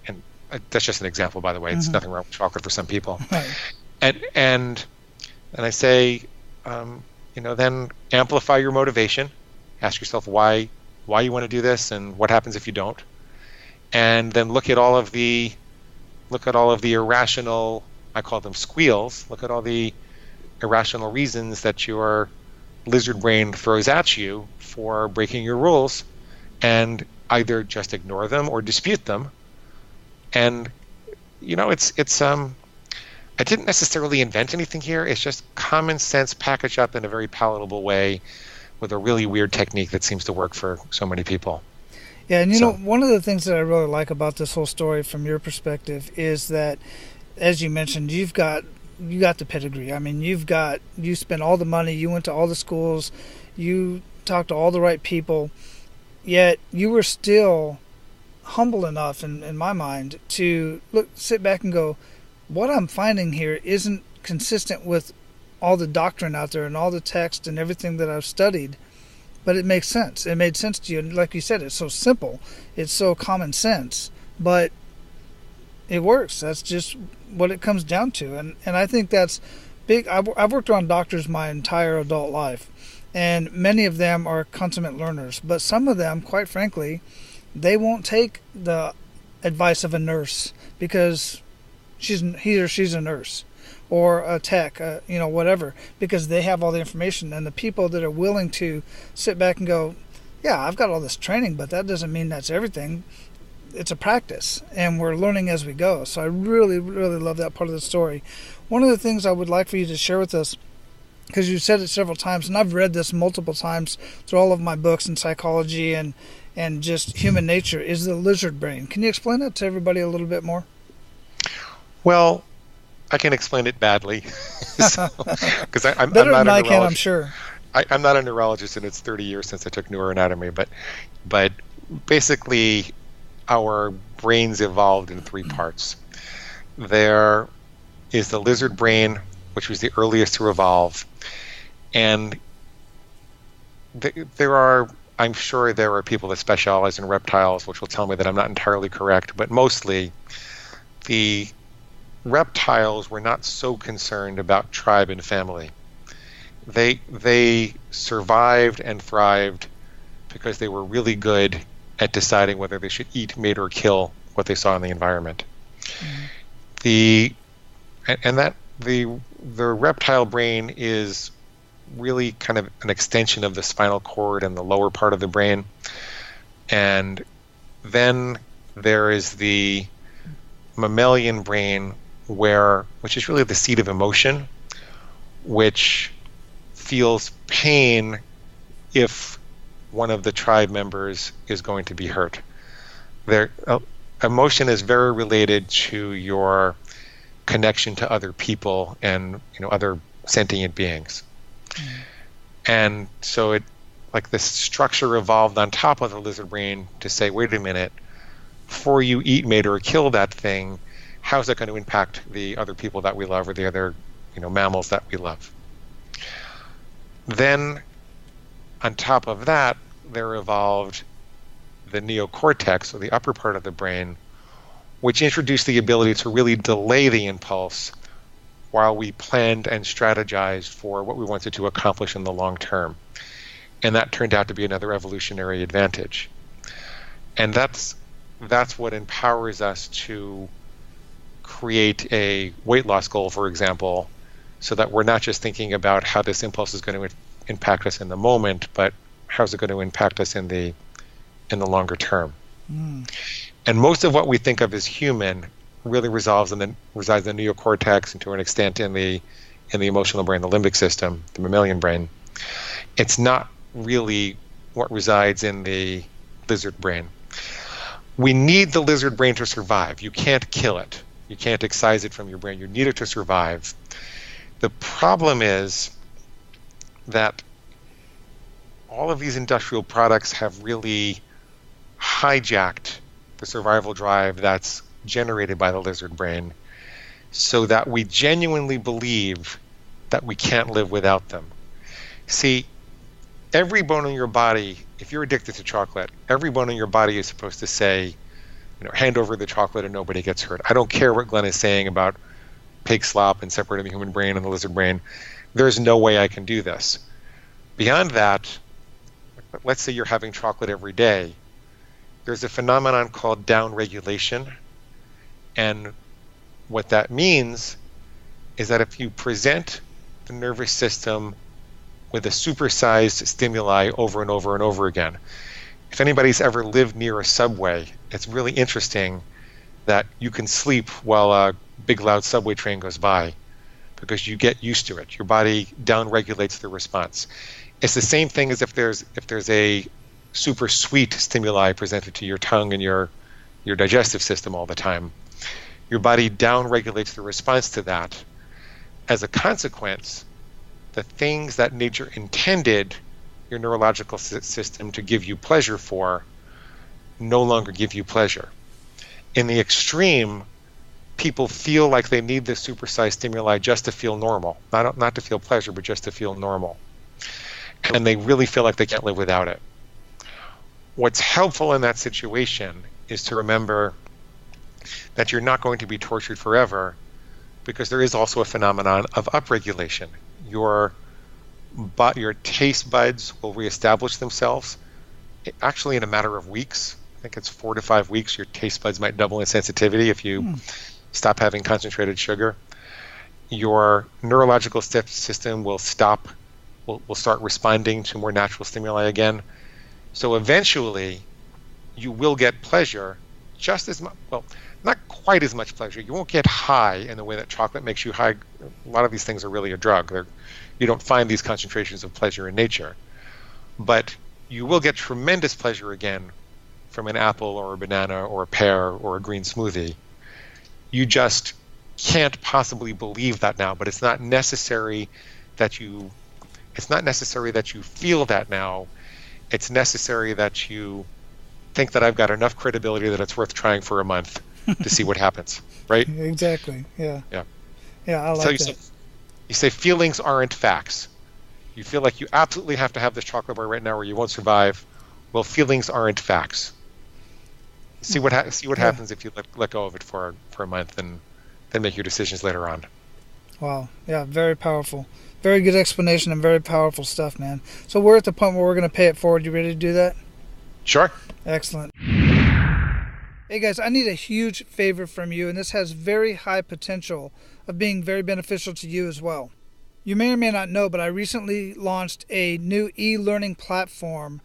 And that's just an example, by the way. It's nothing wrong with chocolate for some people. Right. And I say, then amplify your motivation. Ask yourself why you want to do this and what happens if you don't. And then look at all of the irrational, I call them squeals. Look at all the irrational reasons that your lizard brain throws at you for breaking your rules, and either just ignore them or dispute them. And I didn't necessarily invent anything here. It's just common sense packaged up in a very palatable way with a really weird technique that seems to work for so many people. Yeah, and one of the things that I really like about this whole story from your perspective is that, as you mentioned, you got the pedigree. I mean, you spent all the money, you went to all the schools, you talked to all the right people, yet you were still humble enough, in my mind, to sit back and go, what I'm finding here isn't consistent with all the doctrine out there and all the text and everything that I've studied, but it makes sense. It made sense to you. And like you said, it's so simple. It's so common sense, but it works. That's just what it comes down to. And I think that's big. I've worked around doctors my entire adult life, and many of them are consummate learners, but some of them, quite frankly, they won't take the advice of a nurse because he or she's a nurse or a tech, whatever, because they have all the information. And the people that are willing to sit back and go, yeah, I've got all this training, but that doesn't mean that's everything. It's a practice, and we're learning as we go. So I really, really love that part of the story. One of the things I would like for you to share with us, because you said it several times, and I've read this multiple times through all of my books in psychology and just human nature, is the lizard brain. Can you explain that to everybody a little bit more? Well, I can explain it badly, because I'm Better not than a I can, I'm neurologist. sure. I'm not a neurologist, and it's 30 years since I took neuroanatomy. But basically, our brains evolved in three parts. There is the lizard brain, which was the earliest to evolve, and I'm sure there are people that specialize in reptiles, which will tell me that I'm not entirely correct, but mostly the reptiles were not so concerned about tribe and family. They survived and thrived because they were really good at deciding whether they should eat, mate, or kill what they saw in the environment. The reptile brain is really kind of an extension of the spinal cord and the lower part of the brain. And then there is the mammalian brain, which is really the seat of emotion, which feels pain if one of the tribe members is going to be hurt. Emotion is very related to your connection to other people and other sentient beings. And so this structure evolved on top of the lizard brain to say, wait a minute, before you eat, mate, or kill that thing, how's that going to impact the other people that we love or the other mammals that we love? Then on top of that, there evolved the neocortex, or the upper part of the brain, which introduced the ability to really delay the impulse while we planned and strategized for what we wanted to accomplish in the long term. And that turned out to be another evolutionary advantage. And that's what empowers us to create a weight loss goal, for example, so that we're not just thinking about how this impulse is going to impact us in the moment, but how's it going to impact us in the longer term. And most of what we think of as human really resides in the neocortex, and to an extent in the emotional brain, the limbic system, the mammalian brain. It's not really what resides in the lizard brain. We need the lizard brain to survive. You can't kill it. You can't excise it from your brain. You need it to survive. The problem is that all of these industrial products have really hijacked the survival drive that's generated by the lizard brain, so that we genuinely believe that we can't live without them. See, every bone in your body, if you're addicted to chocolate, every bone in your body is supposed to say, hand over the chocolate and nobody gets hurt. I don't care what Glenn is saying about pig slop and separating the human brain and the lizard brain. There's no way I can do this. Beyond that, let's say you're having chocolate every day. There's a phenomenon called downregulation. And what that means is that if you present the nervous system with a supersized stimuli over and over and over again, if anybody's ever lived near a subway, it's really interesting that you can sleep while a big loud subway train goes by, because you get used to it. Your body downregulates the response. It's the same thing as if there's a super sweet stimuli presented to your tongue and your digestive system all the time. Your body downregulates the response to that. As a consequence, the things that nature intended your neurological system to give you pleasure for no longer give you pleasure. In the extreme, people feel like they need this supersized stimuli just to feel normal, not to feel pleasure, but just to feel normal. And they really feel like they can't live without it. What's helpful in that situation is to remember that you're not going to be tortured forever, because there is also a phenomenon of upregulation. Your taste buds will reestablish themselves actually in a matter of weeks. I think it's 4 to 5 weeks. Your taste buds might double in sensitivity if you stop having concentrated sugar. Your neurological system will start responding to more natural stimuli again. So eventually you will get pleasure just as much, well, not quite as much pleasure. You won't get high in the way that chocolate makes you high. A lot of these things are really a drug. You don't find these concentrations of pleasure in nature. But you will get tremendous pleasure again from an apple or a banana or a pear or a green smoothie. You just can't possibly believe that now, but it's not necessary that you feel that now. It's necessary that you think that I've got enough credibility that it's worth trying for a month to see what happens, right? Exactly. Yeah. Yeah. Yeah, I like that. You say feelings aren't facts. You feel like you absolutely have to have this chocolate bar right now or you won't survive. Well, feelings aren't facts. See what happens if you let go of it for a month and then make your decisions later on. Wow. Yeah, very powerful. Very good explanation and very powerful stuff, man. So we're at the point where we're going to pay it forward. You ready to do that? Sure. Excellent. Hey guys, I need a huge favor from you, and this has very high potential of being very beneficial to you as well. You may or may not know, but I recently launched a new e-learning platform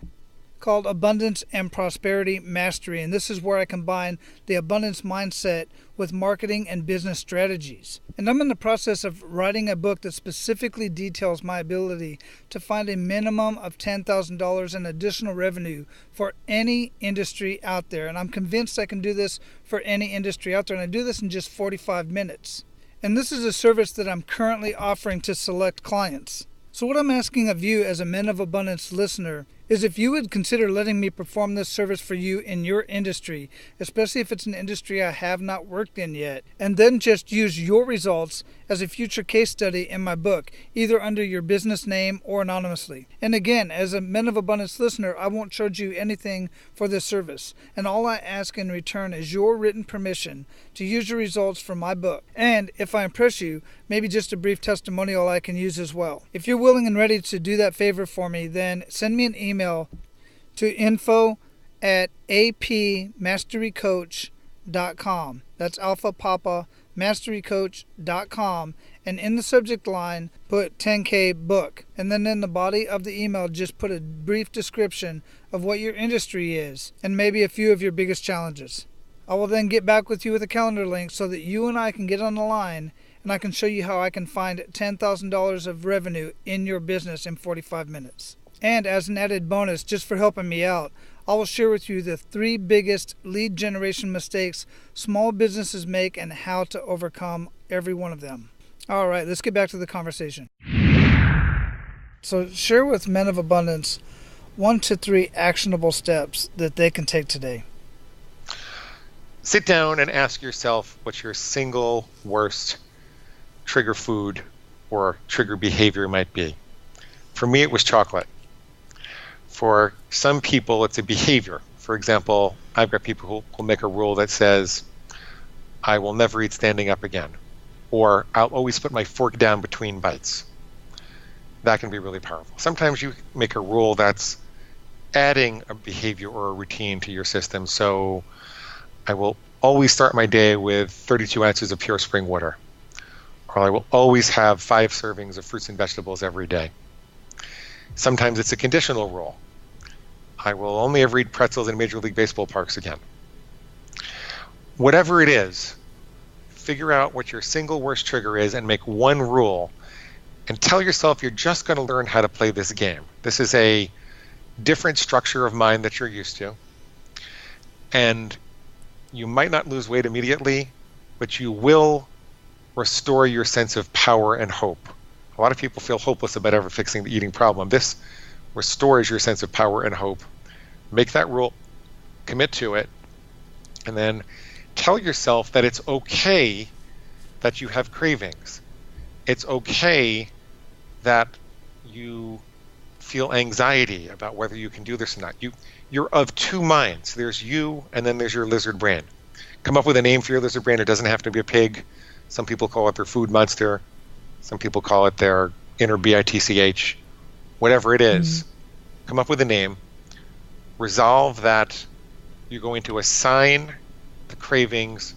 called Abundance and Prosperity Mastery, and this is where I combine the abundance mindset with marketing and business strategies. And I'm in the process of writing a book that specifically details my ability to find a minimum of $10,000 in additional revenue for any industry out there. And I'm convinced I can do this for any industry out there, and I do this in just 45 minutes. And this is a service that I'm currently offering to select clients. So what I'm asking of you as a Men of Abundance listener is if you would consider letting me perform this service for you in your industry, especially if it's an industry I have not worked in yet, and then just use your results as a future case study in my book, either under your business name or anonymously. And again, as a Men of Abundance listener, I won't charge you anything for this service, and all I ask in return is your written permission to use your results from my book. And if I impress you, maybe just a brief testimonial I can use as well. If you're willing and ready to do that favor for me, then send me an email to info@apmasterycoach.com. That's Alpha Papa masterycoach.com, and in the subject line put 10K book, and then in the body of the email just put a brief description of what your industry is and maybe a few of your biggest challenges. I will then get back with you with a calendar link so that you and I can get on the line and I can show you how I can find $10,000 of revenue in your business in 45 minutes. And as an added bonus, just for helping me out, I will share with you the 3 biggest lead generation mistakes small businesses make and how to overcome every one of them. All right, let's get back to the conversation. So share with Men of Abundance 1 to 3 actionable steps that they can take today. Sit down and ask yourself what your single worst trigger food or trigger behavior might be. For me, it was chocolate. For some people, it's a behavior. For example, I've got people who will make a rule that says, I will never eat standing up again, or I'll always put my fork down between bites. That can be really powerful. Sometimes you make a rule that's adding a behavior or a routine to your system. So I will always start my day with 32 ounces of pure spring water, or I will always have 5 servings of fruits and vegetables every day. Sometimes it's a conditional rule. I will only ever eat pretzels in Major League Baseball parks again. Whatever it is, figure out what your single worst trigger is and make one rule and tell yourself you're just going to learn how to play this game. This is a different structure of mind that you're used to. And you might not lose weight immediately, but you will restore your sense of power and hope. A lot of people feel hopeless about ever fixing the eating problem. This restores your sense of power and hope. Make that rule, commit to it, and then tell yourself that it's okay that you have cravings. It's okay that you feel anxiety about whether you can do this or not. You're of 2 minds. There's you, and then there's your lizard brain. Come up with a name for your lizard brain. It doesn't have to be a pig. Some people call it their food monster. Some people call it their inner BITCH. Whatever it is, come up with a name. Resolve that you're going to assign the cravings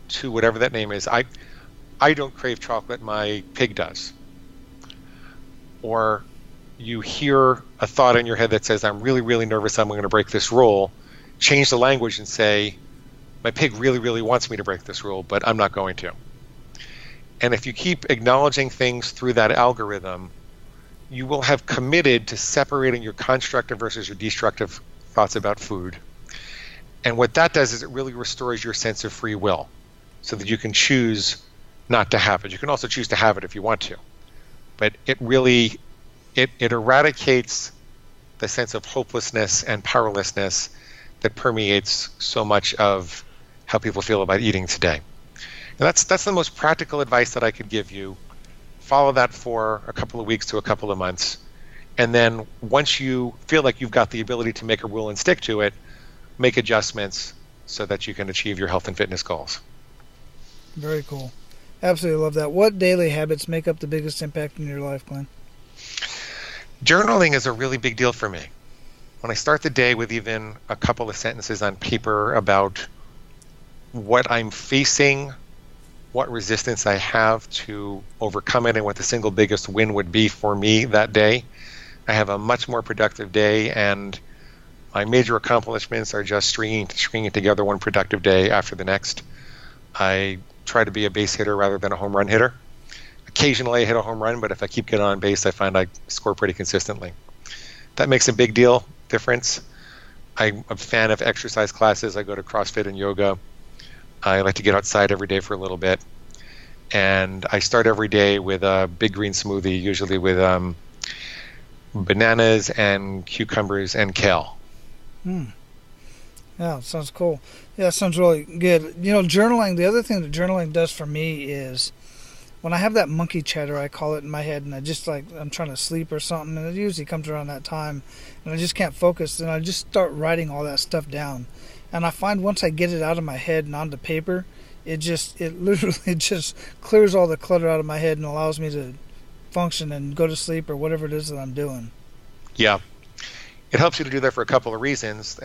to whatever that name is. I don't crave chocolate, my pig does. Or you hear a thought in your head that says, I'm really, really nervous, I'm going to break this rule. Change the language and say, my pig really, really wants me to break this rule, but I'm not going to. And if you keep acknowledging things through that algorithm, you will have committed to separating your constructive versus your destructive thoughts about food. And what that does is it really restores your sense of free will so that you can choose not to have it. You can also choose to have it if you want to. But it really, it eradicates the sense of hopelessness and powerlessness that permeates so much of how people feel about eating today. And that's the most practical advice that I could give you. Follow that for a couple of weeks to a couple of months. And then once you feel like you've got the ability to make a rule and stick to it, make adjustments so that you can achieve your health and fitness goals. Very cool. Absolutely love that. What daily habits make up the biggest impact in your life, Glenn? Journaling is a really big deal for me. When I start the day with even a couple of sentences on paper about what I'm facing, what resistance I have to overcome it, and what the single biggest win would be for me that day, I have a much more productive day, and my major accomplishments are just stringing together one productive day after the next. I try to be a base hitter rather than a home run hitter. Occasionally I hit a home run, but if I keep getting on base, I find I score pretty consistently. That makes a big difference. I'm a fan of exercise classes. I go to CrossFit and yoga. I like to get outside every day for a little bit. And I start every day with a big green smoothie, usually with bananas and cucumbers and kale. Yeah, sounds cool. Yeah, sounds really good. You know, journaling, the other thing that journaling does for me is when I have that monkey chatter, I call it, in my head, and I just I'm trying to sleep or something, and it usually comes around that time, and I just can't focus, and I just start writing all that stuff down. And I find once I get it out of my head and onto paper, it literally just clears all the clutter out of my head and allows me to function and go to sleep or whatever it is that I'm doing. Yeah. It helps you to do that for a couple of reasons.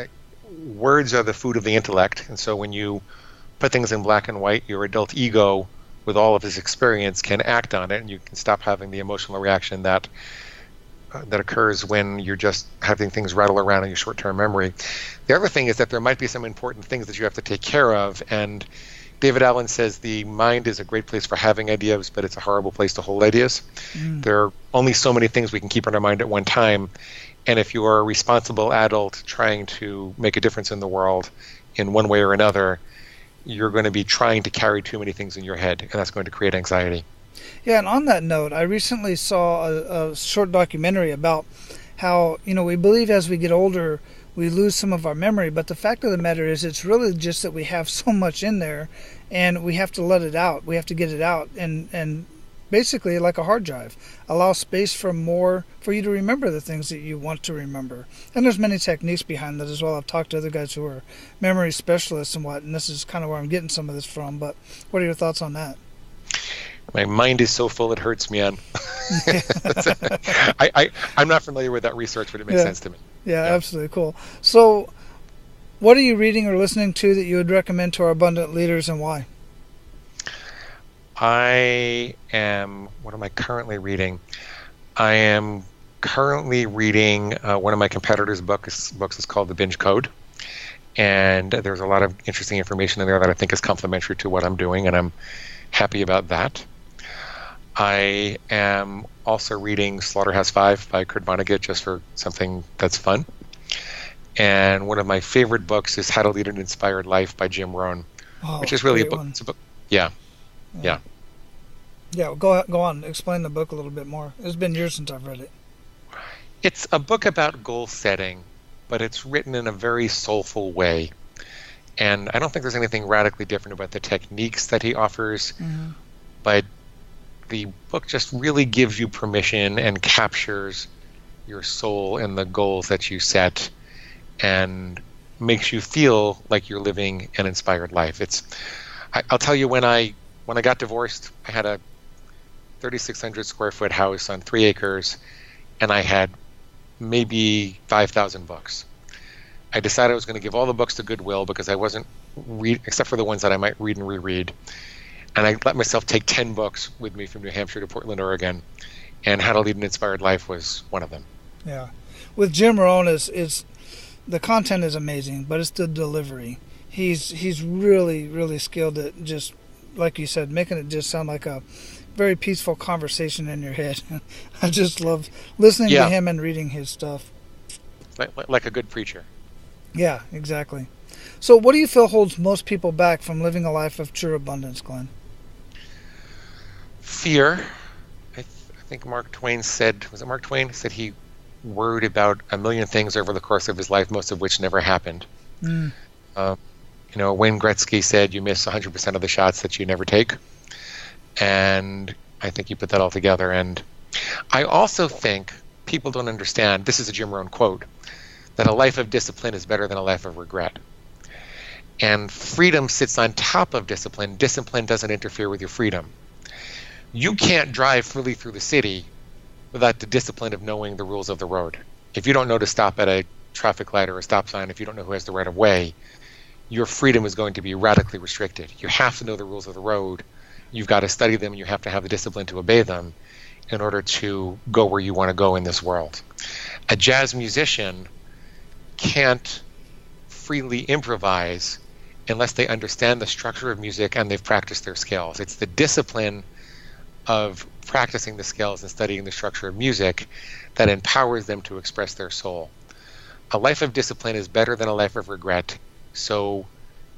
Words are the food of the intellect, and so when you put things in black and white, your adult ego, with all of his experience, can act on it, and you can stop having the emotional reaction that occurs when you're just having things rattle around in your short-term memory. The other thing is that there might be some important things that you have to take care of, and David Allen says the mind is a great place for having ideas, but it's a horrible place to hold ideas. There are only so many things we can keep in our mind at one time, and if you are a responsible adult trying to make a difference in the world in one way or another, you're going to be trying to carry too many things in your head, and that's going to create anxiety. Yeah, and on that note, I recently saw a short documentary about how, we believe as we get older, we lose some of our memory, but the fact of the matter is it's really just that we have so much in there, and we have to let it out. We have to get it out, and basically, like a hard drive, allow space for you to remember the things that you want to remember. And there's many techniques behind that as well. I've talked to other guys who are memory specialists and this is kind of where I'm getting some of this from, but what are your thoughts on that? My mind is so full it hurts me on. I'm not familiar with that research, but it makes sense to me. Yeah, absolutely. Cool. So what are you reading or listening to that you would recommend to our abundant leaders, and why? what am I currently reading? I am currently reading one of my competitors' books is called The Binge Code. And there's a lot of interesting information in there that I think is complementary to what I'm doing, and I'm happy about that. I am also reading Slaughterhouse-Five by Kurt Vonnegut just for something that's fun. And one of my favorite books is How to Lead an Inspired Life by Jim Rohn, which is really a book. It's a book. Yeah. Go on. Explain the book a little bit more. It's been years since I've read it. It's a book about goal setting, but it's written in a very soulful way. And I don't think there's anything radically different about the techniques that he offers, but the book just really gives you permission and captures your soul and the goals that you set and makes you feel like you're living an inspired life. I'll tell you, when I got divorced, I had a 3,600 square foot house on 3 acres, and I had maybe 5,000 books. I decided I was going to give all the books to Goodwill because I wasn't except for the ones that I might read and reread. And I let myself take 10 books with me from New Hampshire to Portland, Oregon, and How to Lead an Inspired Life was one of them. Yeah. With Jim Rohn, is the content is amazing, but it's the delivery. He's really, really skilled at just, like you said, making it just sound like a very peaceful conversation in your head. I just love listening to him and reading his stuff. Like a good preacher. Yeah, exactly. So what do you feel holds most people back from living a life of true abundance, Glenn? Fear. I think Mark Twain said, was it Mark Twain? Said he worried about a million things over the course of his life, most of which never happened. Wayne Gretzky said you miss 100% of the shots that you never take. And I think you put that all together. And I also think people don't understand, this is a Jim Rohn quote, that a life of discipline is better than a life of regret. And freedom sits on top of discipline. Discipline doesn't interfere with your freedom. You can't drive freely through the city without the discipline of knowing the rules of the road. If you don't know to stop at a traffic light or a stop sign, if you don't know who has the right of way, your freedom is going to be radically restricted. You have to know the rules of the road. You've got to study them, and you have to have the discipline to obey them in order to go where you want to go in this world. A jazz musician can't freely improvise unless they understand the structure of music and they've practiced their scales. It's the discipline of practicing the scales and studying the structure of music that empowers them to express their soul. A life of discipline is better than a life of regret. So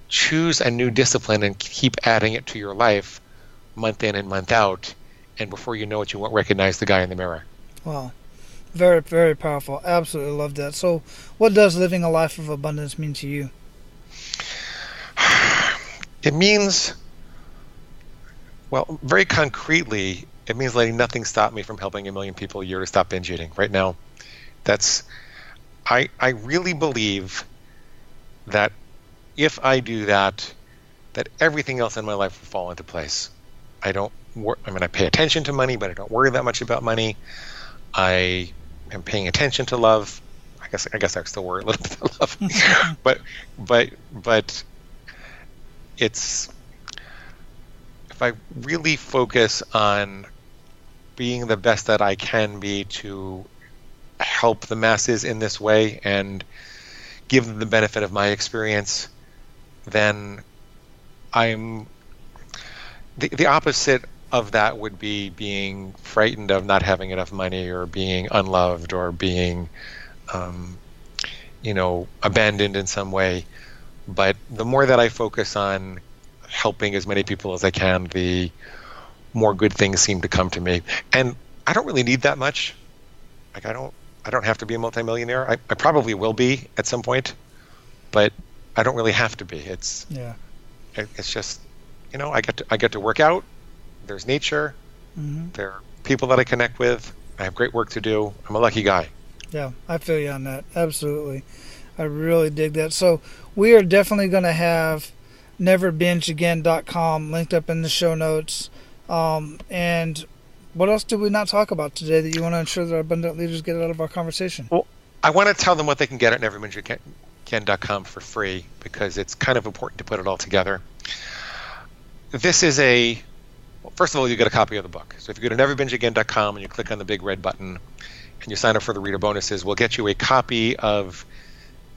choose a new discipline and keep adding it to your life month in and month out. And before you know it, you won't recognize the guy in the mirror. Wow. Very, very powerful. Absolutely love that. So what does living a life of abundance mean to you? It means, well, very concretely, it means letting nothing stop me from helping 1 million people a year to stop binge eating. Right now, I really believe that if I do that, that everything else in my life will fall into place. I pay attention to money, but I don't worry that much about money. I am paying attention to love. I guess I still worry a little bit about love, but it's, if I really focus on being the best that I can be to help the masses in this way and give them the benefit of my experience, then I'm the opposite of that would be being frightened of not having enough money or being unloved or being abandoned in some way. But the more that I focus on helping as many people as I can, the more good things seem to come to me. And I don't really need that much. Like I don't have to be a multimillionaire. I probably will be at some point, but I don't really have to be. It's just, I get to work out. There's nature. Mm-hmm. There are people that I connect with. I have great work to do. I'm a lucky guy. Yeah, I feel you on that. Absolutely. I really dig that. So we are definitely going to have neverbingeagain.com linked up in the show notes. And what else did we not talk about today that you want to ensure that our abundant leaders get out of our conversation? Well, I want to tell them what they can get at neverbingeagain.com for free, because it's kind of important to put it all together. This is first of all, you get a copy of the book. So if you go to neverbingeagain.com and you click on the big red button and you sign up for the reader bonuses, we'll get you a copy of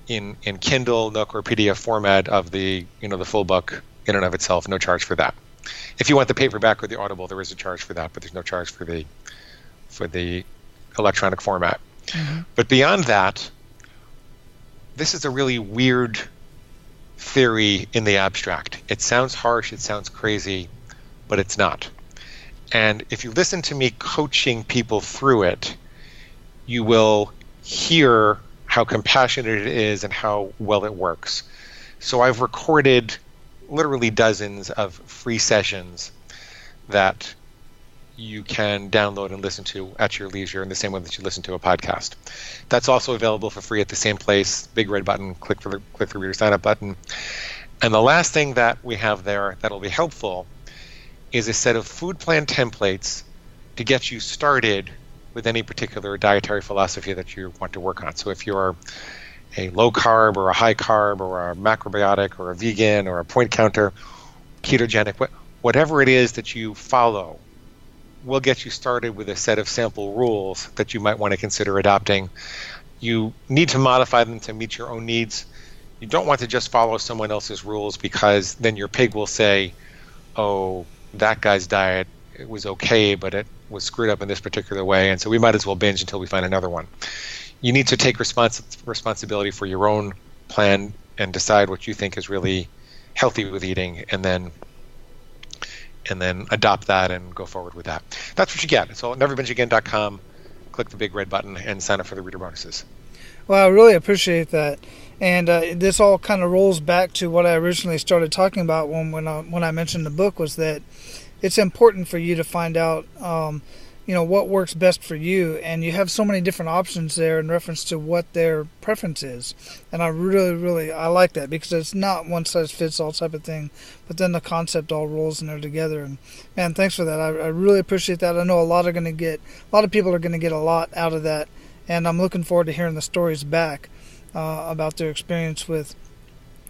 in Kindle, Nook, or PDF format of the full book in and of itself. No charge for that. If you want the paperback or the Audible, there is a charge for that, but there's no charge for the electronic format. Mm-hmm. But beyond that, this is a really weird theory in the abstract. It sounds harsh, it sounds crazy, but it's not. And if you listen to me coaching people through it, you will hear how compassionate it is and how well it works. So I've recorded literally dozens of free sessions that you can download and listen to at your leisure in the same way that you listen to a podcast. That's also available for free at the same place. Big red button, click the reader sign up button. And the last thing that we have there that'll be helpful is a set of food plan templates to get you started with any particular dietary philosophy that you want to work on. So if you're a low carb or a high carb or a macrobiotic or a vegan or a point counter, ketogenic, whatever it is that you follow, we'll get you started with a set of sample rules that you might want to consider adopting. You need to modify them to meet your own needs. You don't want to just follow someone else's rules, because then your pig will say, oh, that guy's diet, it was okay, but it was screwed up in this particular way, and so we might as well binge until we find another one. You need to take responsibility for your own plan and decide what you think is really healthy with eating, and then and then adopt that and go forward with that. That's what you get. So neverbingeagain.com, click the big red button and sign up for the reader bonuses. Well, I really appreciate that. And this all kind of rolls back to what I originally started talking about when I mentioned the book, was that it's important for you to find out, what works best for you. And you have so many different options there in reference to what their preference is. And I really I like that, because it's not one size fits all type of thing, but then the concept all rolls in there together. And man, thanks for that. I really appreciate that. I know a lot of people are going to get a lot out of that. And I'm looking forward to hearing the stories back about their experience with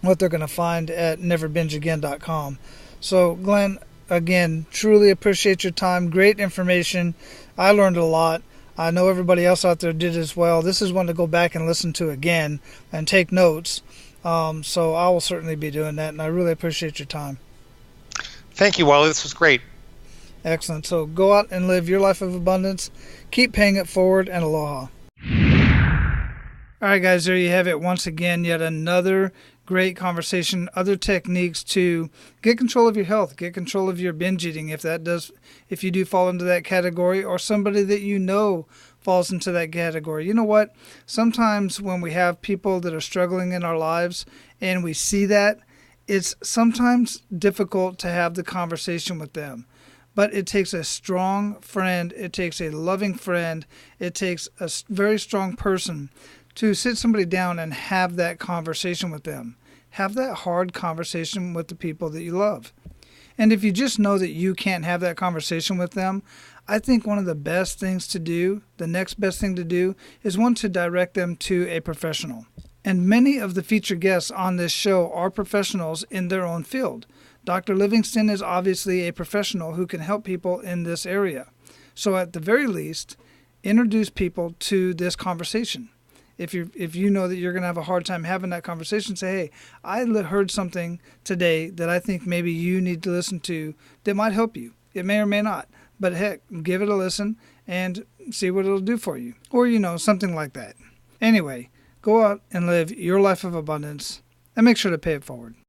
what they're going to find at neverbingeagain.com. So, Glenn, again, truly appreciate your time. Great information. I learned a lot. I know everybody else out there did as well. This is one to go back and listen to again and take notes. So I will certainly be doing that, and I really appreciate your time. Thank you, Wally. This was great. Excellent. So go out and live your life of abundance. Keep paying it forward, and aloha. All right, guys, there you have it. Once again, yet another great conversation, other techniques to get control of your health, get control of your binge eating, if you do fall into that category, or somebody that you know falls into that category. You know what? Sometimes when we have people that are struggling in our lives and we see that, it's sometimes difficult to have the conversation with them. But it takes a strong friend, it takes a loving friend, it takes a very strong person to sit somebody down and have that conversation with them. Have that hard conversation with the people that you love. And if you just know that you can't have that conversation with them, I think one of the best things to do, the next best thing to do, is to direct them to a professional. And many of the featured guests on this show are professionals in their own field. Dr. Livingston is obviously a professional who can help people in this area. So at the very least, introduce people to this conversation. If you know that you're going to have a hard time having that conversation, say, hey, I heard something today that I think maybe you need to listen to that might help you. It may or may not, but heck, give it a listen and see what it'll do for you. Or, something like that. Anyway, go out and live your life of abundance and make sure to pay it forward.